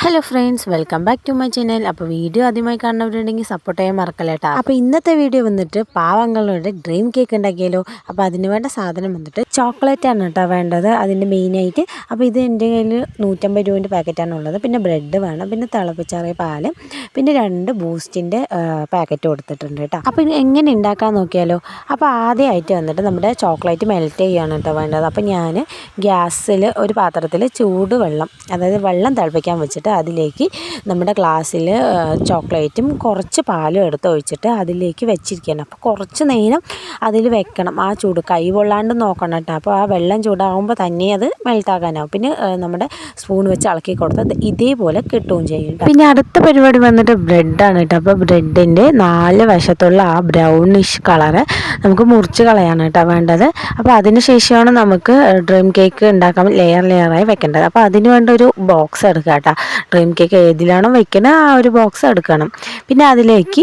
Hello friends, welcome back to my channel. അപ്പോൾ video ആദ്യമായി കാണുന്നവരുണ്ടെങ്കിൽ സപ്പോർട്ട് ചെയ്യാൻ മറക്കല്ല കേട്ടോ. അപ്പോൾ ഇന്നത്തെ വീഡിയോ വന്നിട്ട് പാവങ്ങളുടെ ഡ്രീം കേക്ക് ഉണ്ടാക്കിയാലോ. അപ്പോൾ അതിന് വേണ്ട സാധനം വന്നിട്ട് ചോക്ലേറ്റ് ആണ് കേട്ടോ വേണ്ടത്, അതിൻ്റെ മെയിനായിട്ട്. അപ്പോൾ ഇത് എൻ്റെ കയ്യിൽ 150 രൂപേൻ്റെ പാക്കറ്റാണ് ഉള്ളത്. പിന്നെ ബ്രെഡ് വേണം, പിന്നെ തിളപ്പിച്ചാറിയ പാല്, പിന്നെ 2 ബൂസ്റ്റിൻ്റെ പാക്കറ്റ് കൊടുത്തിട്ടുണ്ട് കേട്ടോ. അപ്പോൾ ഇത് എങ്ങനെ ഉണ്ടാക്കാൻ നോക്കിയാലോ. അപ്പോൾ ആദ്യമായിട്ട് വന്നിട്ട് നമ്മുടെ ചോക്ലേറ്റ് മെൽറ്റ് ചെയ്യാണ് കേട്ടോ വേണ്ടത്. അപ്പോൾ ഞാൻ ഗ്യാസിൽ ഒരു പാത്രത്തിൽ ചൂടുവെള്ളം, അതായത് വെള്ളം തിളപ്പിക്കാൻ വെച്ചിട്ട് അതിലേക്ക് നമ്മുടെ ഗ്ലാസ്സിൽ ചോക്ലേറ്റും കുറച്ച് പാലും എടുത്ത് ഒഴിച്ചിട്ട് അതിലേക്ക് വെച്ചിരിക്കണം. അപ്പോൾ കുറച്ച് നേരം അതിൽ വെക്കണം. ആ ചൂട് കൈ പൊള്ളാണ്ട് നോക്കണം കേട്ടോ. അപ്പോൾ ആ വെള്ളം ചൂടാകുമ്പോൾ തന്നെ അത് മെൽറ്റാകാനാവും. പിന്നെ നമ്മുടെ സ്പൂൺ വെച്ച് ഇളക്കി കൊടുത്ത് ഇതേപോലെ കിട്ടുകയും ചെയ്യും. പിന്നെ അടുത്ത പരിപാടി വന്നിട്ട് ബ്രെഡാണ് കേട്ടോ. അപ്പോൾ ബ്രെഡിൻ്റെ 4 വശത്തുള്ള ആ ബ്രൗണിഷ് കളറ് നമുക്ക് മുറിച്ച് കളയാണ് കേട്ടോ വേണ്ടത്. അപ്പോൾ അതിന് ശേഷമാണ് നമുക്ക് ഡ്രീം കേക്ക് ഉണ്ടാക്കാൻ ലെയറായി വെക്കേണ്ടത്. അപ്പോൾ അതിന് വേണ്ട ഒരു ബോക്സ് എടുക്കുക കേട്ടോ. ഡ്രീം കേക്ക് ഏതിലാണോ വെക്കുന്നത് ആ ഒരു ബോക്സ് എടുക്കണം. പിന്നെ അതിലേക്ക്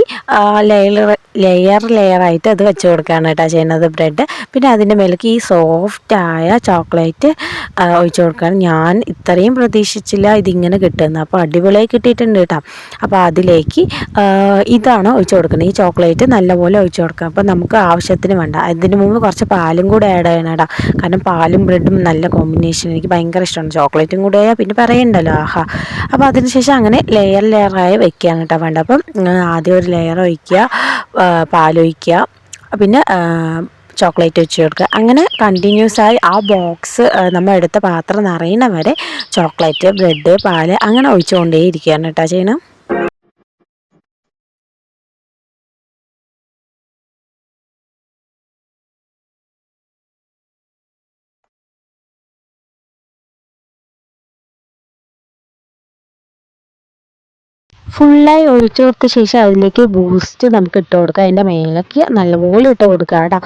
ലെയറായിട്ട് അത് വെച്ച് കൊടുക്കുകയാണ് കേട്ടോ ചെയ്യുന്നത് ബ്രെഡ്. പിന്നെ അതിൻ്റെ മേലേക്ക് ഈ സോഫ്റ്റായ ചോക്ലേറ്റ് ഒഴിച്ച് കൊടുക്കുകയാണ്. ഞാൻ ഇത്രയും പ്രതീക്ഷിച്ചില്ല ഇതിങ്ങനെ കിട്ടുന്നത്. അപ്പോൾ അടിപൊളിയായി കിട്ടിയിട്ടുണ്ട് കേട്ടോ. അപ്പോൾ അതിലേക്ക് ഇതാണ് ഒഴിച്ച് കൊടുക്കുന്നത്. ഈ ചോക്ലേറ്റ് നല്ലപോലെ ഒഴിച്ച് കൊടുക്കുക. അപ്പോൾ നമുക്ക് ആവശ്യത്തിന് വേണ്ട. ഇതിന് മുമ്പ് കുറച്ച് പാലും കൂടെ ആഡ് ചെയ്യണം കേട്ടോ. കാരണം പാലും ബ്രെഡും നല്ല കോമ്പിനേഷൻ, എനിക്ക് ഭയങ്കര ഇഷ്ടമാണ്. ചോക്ലേറ്റും കൂടെ ആയാൽ പിന്നെ പറയണ്ടല്ലോ, ആഹാ. അപ്പോൾ അതിനുശേഷം അങ്ങനെ ലെയറായി വെക്കുകയാണ് കേട്ടോ വേണ്ട. അപ്പം ആദ്യം ഒരു ലെയർ ഒഴിക്കുക, പാലൊഴിക്കുക, പിന്നെ ചോക്ലേറ്റ് വെച്ച് കൊടുക്കുക. അങ്ങനെ കണ്ടിന്യൂസ് ആയി ആ ബോക്സ് നമ്മൾ എടുത്ത പാത്രം നിറയണ വരെ ചോക്ലേറ്റ്, ബ്രെഡ്, പാല് അങ്ങനെ ഒഴിച്ചുകൊണ്ടേ ഇരിക്കുകയാണ് കേട്ടോ ചെയ്യണം. ഫുള്ളായി ഒഴിച്ചു കൊടുത്ത ശേഷം അതിലേക്ക് ബൂസ്റ്റ് നമുക്ക് ഇട്ട് കൊടുക്കാം. അതിൻ്റെ മേലേക്ക് നല്ലപോലെ ഇട്ട് കൊടുക്കുക കേട്ടോ.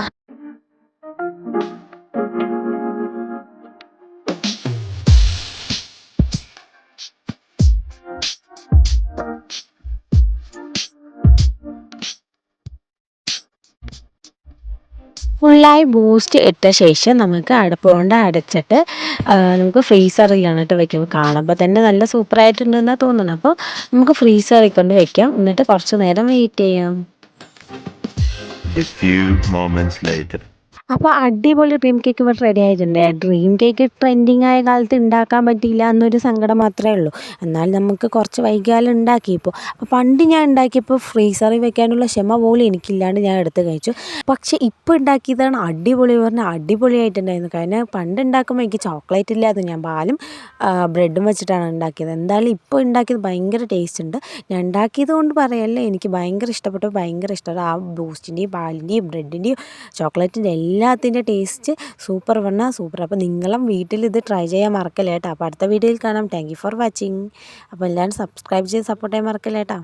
ഫുള്ളായി ബൂസ്റ്റ് ഇട്ട ശേഷം നമുക്ക് അടപ്പ് കൊണ്ട് അടച്ചിട്ട് നമുക്ക് ഫ്രീസറിലാണ് വെക്കും. കാണുമ്പോൾ തന്നെ നല്ല സൂപ്പറായിട്ടുണ്ടെന്നാണ് തോന്നുന്നത്. അപ്പോൾ നമുക്ക് ഫ്രീസറിൽ കൊണ്ട് വെക്കാം. എന്നിട്ട് കുറച്ച് നേരം വെയിറ്റ് ചെയ്യാം. A few moments later. അപ്പോൾ അടിപൊളി ഡ്രീം കേക്ക് ഇവിടെ റെഡി ആയിട്ടുണ്ട്. ഡ്രീം കേക്ക് ട്രെൻഡിങ് ആയ കാലത്ത് ഉണ്ടാക്കാൻ പറ്റിയില്ല എന്നൊരു സങ്കടം മാത്രമേ ഉള്ളൂ. എന്നാൽ നമുക്ക് കുറച്ച് വൈകാലം ഉണ്ടാക്കിയപ്പോൾ. അപ്പോൾ പണ്ട് ഞാൻ ഉണ്ടാക്കിയപ്പോൾ ഫ്രീസറിൽ വെക്കാനുള്ള ക്ഷമ പോലും എനിക്കില്ലാണ്ട് ഞാൻ എടുത്ത് കഴിച്ചു. പക്ഷേ ഇപ്പോൾ ഉണ്ടാക്കിയതാണ് അടിപൊളി പറഞ്ഞാൽ അടിപൊളിയായിട്ടുണ്ടായിരുന്നു. കാരണം പണ്ട് ഉണ്ടാക്കുമ്പോൾ എനിക്ക് ചോക്ലേറ്റ് ഇല്ലാതെ ഞാൻ പാലും ബ്രെഡും വെച്ചിട്ടാണ് ഉണ്ടാക്കിയത്. എന്തായാലും ഇപ്പോൾ ഉണ്ടാക്കിയത് ഭയങ്കര ടേസ്റ്റ് ഉണ്ട്. ഞാൻ ഉണ്ടാക്കിയത് കൊണ്ട് പറയല്ല, എനിക്ക് ഭയങ്കര ഇഷ്ടപ്പെട്ടു, ഭയങ്കര ഇഷ്ടമാണ്. ആ ബൂസ്റ്റിൻ്റെയും പാലിൻ്റെയും ബ്രെഡിൻ്റെയും ചോക്ലേറ്റിൻ്റെ എല്ലാത്തിൻ്റെ ടേസ്റ്റ് സൂപ്പർ പറഞ്ഞാൽ സൂപ്പർ. അപ്പോൾ നിങ്ങളും വീട്ടിൽ ഇത് ട്രൈ ചെയ്യാൻ മറക്കല്ലേ കേട്ടോ. അപ്പോൾ അടുത്ത വീഡിയോയിൽ കാണാം. Thank you for watching. അപ്പോൾ എല്ലാവരും സബ്സ്ക്രൈബ് ചെയ്ത് സപ്പോർട്ട് ചെയ്യാൻ മറക്കല്ലേ കേട്ടോ.